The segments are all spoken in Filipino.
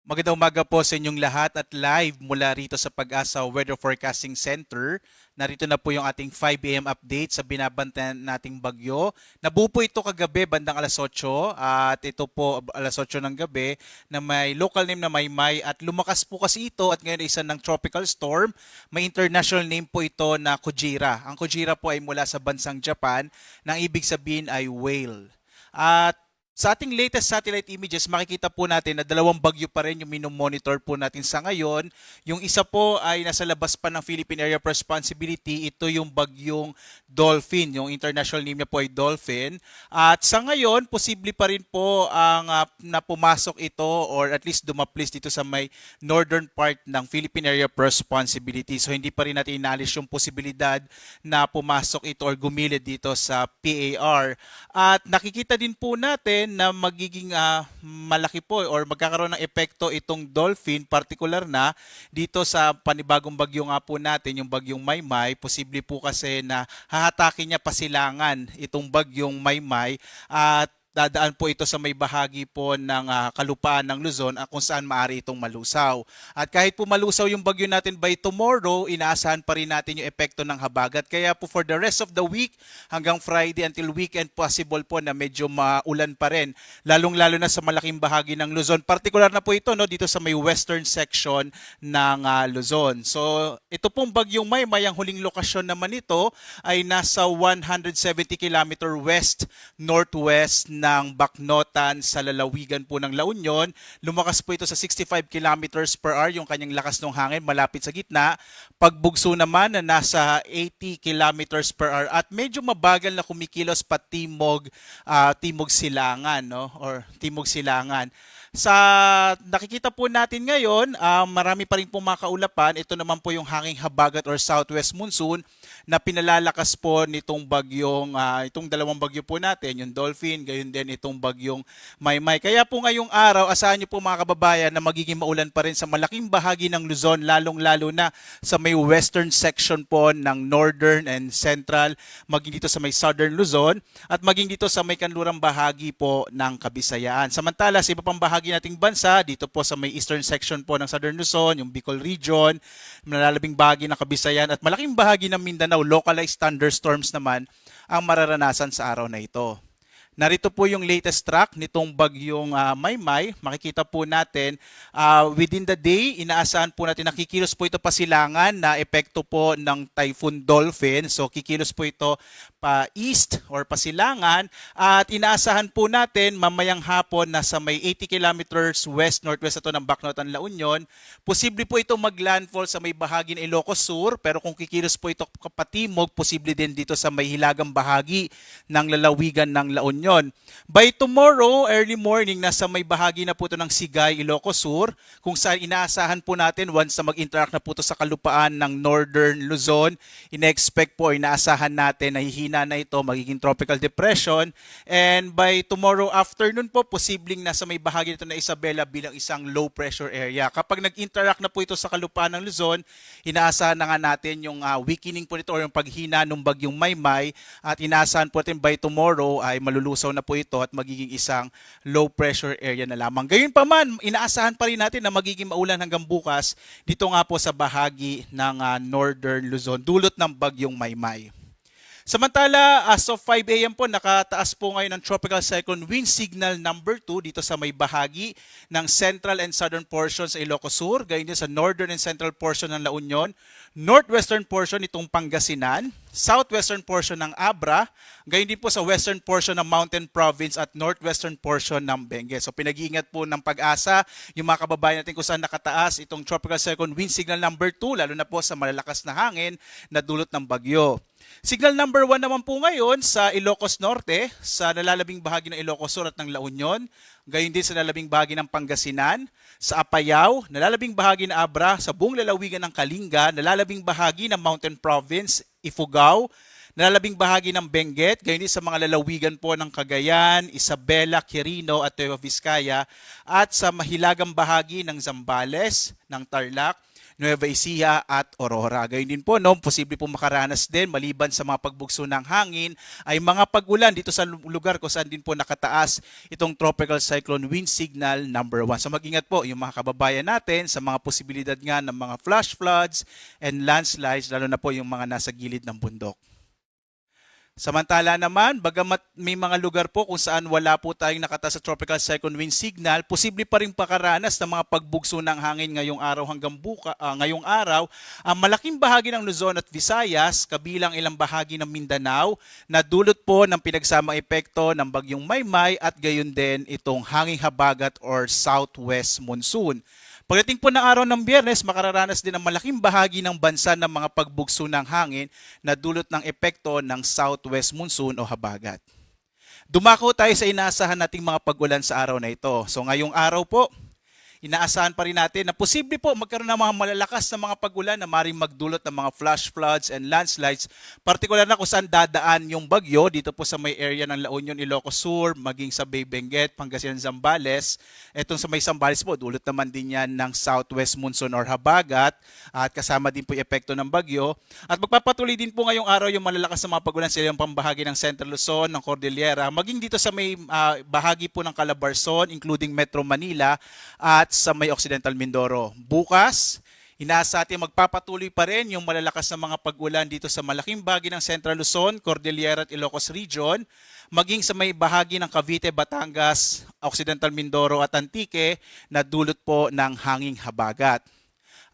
Magandang umaga po sa inyong lahat at live mula rito sa Pag-asa Weather Forecasting Center. Narito na po yung ating 5 a.m. update sa binabantayan nating bagyo. Nabuo po ito kagabi bandang alas 8 at ito po alas 8 ng gabi na may local name na Maymay at lumakas po kasi ito at ngayon ay isa ng tropical storm. May international name po ito na Kujira. Ang Kujira po ay mula sa bansang Japan na ang ibig sabihin ay whale. At sa ating latest satellite images, makikita po natin na dalawang bagyo pa rin yung minomonitor po natin sa ngayon. Yung isa po ay nasa labas pa ng Philippine Area of Responsibility. Ito yung bagyong Dolphin. Yung international name niya po ay Dolphin. At sa ngayon, posible pa rin po ang na pumasok ito or at least dumaplis dito sa may northern part ng Philippine Area of Responsibility. So hindi pa rin natin inalis yung posibilidad na pumasok ito or gumilid dito sa PAR. At nakikita din po natin na magiging malaki po or magkakaroon ng epekto itong Dolphin, particular na dito sa panibagong bagyo nga po natin, yung bagyong Maymay. Posible po kasi na hahatakin niya pasilangan itong bagyong Maymay at dadaan po ito sa may bahagi po ng kalupaan ng Luzon kung saan maaari itong malusaw. At kahit po malusaw yung bagyo natin by tomorrow, inaasahan pa rin natin yung epekto ng habagat. Kaya po for the rest of the week hanggang Friday until weekend, possible po na medyo maulan pa rin. Lalong-lalo na sa malaking bahagi ng Luzon. Particular na po ito dito sa may western section ng Luzon. So ito pong bagyong Maymay, ang huling lokasyon naman ito ay nasa 170 km west-northwest ng Bacnotan sa lalawigan po ng La Union. Lumakas po ito sa 65 kilometers per hour yung kanyang lakas ng hangin malapit sa gitna. Pagbugso naman na nasa 80 kilometers per hour at medyo mabagal na kumikilos pa timog silangan or timog silangan. Sa nakikita po natin ngayon, marami pa rin pong mga kaulapan. Ito naman po yung hanging habagat or southwest monsoon na pinalalakas po nitong bagyong, itong dalawang bagyo po natin, yung Dolphin, gayon din itong bagyong Maymay. Kaya po ngayong araw, asahan niyo po mga kababayan na magiging maulan pa rin sa malaking bahagi ng Luzon, lalong-lalo na sa may western section po ng northern and central, maging dito sa may southern Luzon, at maging dito sa may kanlurang bahagi po ng Kabisayaan. Samantala, sa iba pang bahagi nating bansa, dito po sa may eastern section po ng Southern Luzon, yung Bicol region, malalabing bahagi ng Kabisayan at malaking bahagi ng Mindanao, localized thunderstorms naman ang mararanasan sa araw na ito. Narito po yung latest track nitong bagyong Maymay. Makikita po natin within the day, inaasahan po natin nakikilos po ito pasilangan na epekto po ng Typhoon Dolphin. So kikilos po ito pa east or pasilangan at inaasahan po natin mamayang hapon na sa may 80 kilometers west-northwest ito ng Bacnotan, La Union. Posible po ito maglandfall sa may bahagi ng Ilocos Sur pero kung kikilos po ito patimog, posible din dito sa may hilagang bahagi ng lalawigan ng La Union. By tomorrow, early morning, nasa may bahagi na po ito ng Sigay, Ilocos Sur, kung saan inaasahan po natin once na mag-interact na po ito sa kalupaan ng Northern Luzon, ina-expect po, inaasahan natin na hihina na ito, magiging tropical depression. And by tomorrow afternoon po, posibleng nasa may bahagi nito na Isabela bilang isang low pressure area. Kapag nag-interact na po ito sa kalupaan ng Luzon, inaasahan na nga natin yung weakening po nito or yung paghina ng bagyong Maymay at inaasahan po natin by tomorrow ay malulusaw na po ito at magiging isang low pressure area na lamang. Gayon pa man, inaasahan pa rin natin na magiging maulan hanggang bukas dito nga po sa bahagi ng Northern Luzon, dulot ng bagyong Maymay. Samantala, as of 5 a.m. po, nakataas po ngayon ang Tropical Cyclone Wind Signal number 2 dito sa may bahagi ng central and southern portions sa Ilocos Sur, gayon din sa northern and central portion ng La Union, northwestern portion itong Pangasinan, southwestern portion ng Abra, gayon din po sa western portion ng Mountain Province at northwestern portion ng Benguet. So pinag-iingat po ng Pag-asa yung mga kababayan natin kung saan nakataas itong Tropical Cyclone Wind Signal number 2, lalo na po sa malalakas na hangin na dulot ng bagyo. Signal number 1 naman po ngayon sa Ilocos Norte, sa nalalabing bahagi ng Ilocos Sur at ng La Union, gayon din sa nalalabing bahagi ng Pangasinan, sa Apayao, nalalabing bahagi ng Abra, sa buong lalawigan ng Kalinga, nalalabing bahagi ng Mountain Province, Ifugao, nalalabing bahagi ng Benguet, gayon din sa mga lalawigan po ng Cagayan, Isabela, Quirino at Nueva Vizcaya, at sa mahilagang bahagi ng Zambales, ng Tarlac, Nueva Ecija at Aurora. Gayun din po, no, posible po makaranas din maliban sa mga pagbugso ng hangin ay mga pag-ulan dito sa lugar kung saan din po nakataas itong Tropical Cyclone Wind Signal number 1. So mag-ingat po yung mga kababayan natin sa mga posibilidad nga ng mga flash floods and landslides, lalo na po yung mga nasa gilid ng bundok. Samantala naman, bagamat may mga lugar po kung saan wala po tayong nakataas sa Tropical Cyclone Wind Signal, posible pa rin pakaranas ng mga pagbugso ng hangin ngayong araw hanggang ngayong araw. Ang malaking bahagi ng Luzon at Visayas, kabilang ilang bahagi ng Mindanao, na dulot po ng pinagsamang epekto ng bagyong Maymay at gayon din itong hanging habagat or southwest monsoon. Pagdating po ng araw ng Biyernes, makararanas din ang malaking bahagi ng bansa ng mga pagbugso ng hangin na dulot ng epekto ng southwest monsoon o habagat. Dumako tayo sa inaasahan nating mga pag-ulan sa araw na ito. So ngayong araw po, inaasahan pa rin natin na posible po magkaroon ng mga malalakas na mga pag-ulan na maaaring magdulot ng mga flash floods and landslides, partikular na kung saan dadaan yung bagyo dito po sa may area ng La Union, Ilocos Sur, maging sa Bay Benguet, Pangasinan, Zambales. Etong sa may Zambales po, dulot naman din yan ng southwest monsoon or habagat at kasama din po yung epekto ng bagyo. At magpapatuloy din po ngayong araw yung malalakas na mga pag-ulan sa ilang pambahagi ng Central Luzon, ng Cordillera, maging dito sa may bahagi po ng Calabarzon, including Metro Manila at sa may Occidental Mindoro. Bukas, inaasa natin magpapatuloy pa rin yung malalakas na mga pag-ulan dito sa malaking bahagi ng Central Luzon, Cordillera at Ilocos Region, maging sa may bahagi ng Cavite, Batangas, Occidental Mindoro at Antique na dulot po ng hanging habagat.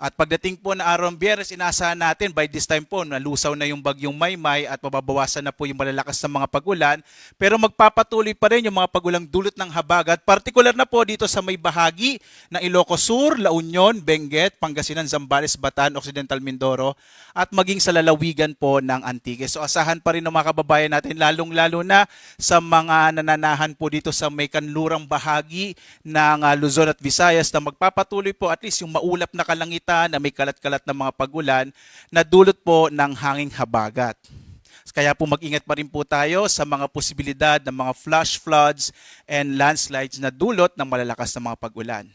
At pagdating po na araw ng Biyernes, inaasahan natin by this time po nalusaw na yung bagyong Maymay at mababawasan na po yung malalakas na mga pag-ulan. Pero magpapatuloy pa rin yung mga pag-ulang dulot ng habagat, partikular na po dito sa may bahagi ng Ilocos Sur, La Union, Benguet, Pangasinan, Zambales, Bataan, Occidental Mindoro at maging sa lalawigan po ng Antique. So asahan pa rin ng mga kababayan natin, lalong-lalo na sa mga nananahan po dito sa may kanlurang bahagi ng Luzon at Visayas na magpapatuloy po at least yung maulap na kalangitan na may kalat-kalat na mga pag-ulan na dulot po ng hanging habagat. Kaya po mag-ingat pa rin po tayo sa mga posibilidad ng mga flash floods and landslides na dulot ng malalakas na mga pag-ulan.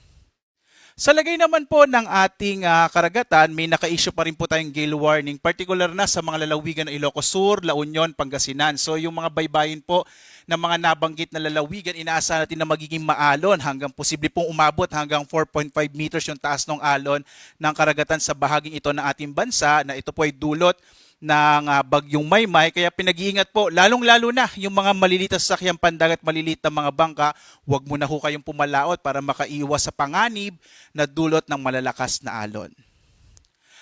Sa lagay naman po ng ating karagatan, may naka-issue pa rin po tayong gale warning, particular na sa mga lalawigan ng Ilocos Sur, La Union, Pangasinan. So yung mga baybayin po ng mga nabanggit na lalawigan, inaasahan natin na magiging maalon hanggang posible pong umabot hanggang 4.5 meters yung taas ng alon ng karagatan sa bahaging ito ng ating bansa na ito po ay dulot ng bagyong Maymay. Kaya pinag-iingat po, lalong-lalo na yung mga maliliit na sasakyang pandagat, maliliit na mga bangka, huwag mo na ho kayong pumalaot para makaiwas sa panganib na dulot ng malalakas na alon.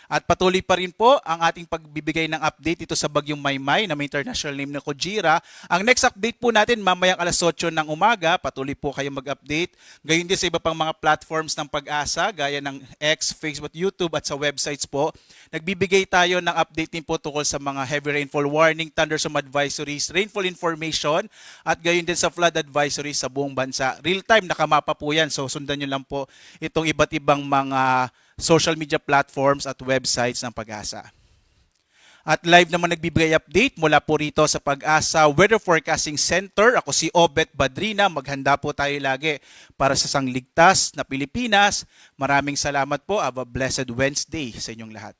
At patuloy pa rin po ang ating pagbibigay ng update dito sa bagyong Maymay na may international name na Kojira. Ang next update po natin mamayang alas 8 ng umaga. Patuloy po kayo mag-update. Gayon din sa iba pang mga platforms ng Pag-asa gaya ng X, Facebook, YouTube at sa websites po. Nagbibigay tayo ng update din po tungkol sa mga heavy rainfall warning, thunderstorm advisories, rainfall information at gayon din sa flood advisories sa buong bansa. Real time nakamapa po yan. So sundan nyo lang po itong iba't ibang mga social media platforms at websites ng Pag-asa. At live naman nagbibigay update mula po rito sa Pag-asa Weather Forecasting Center. Ako si Obet Badrina. Maghanda po tayo lagi para sa sangligtas na Pilipinas. Maraming salamat po. Have a blessed Wednesday sa inyong lahat.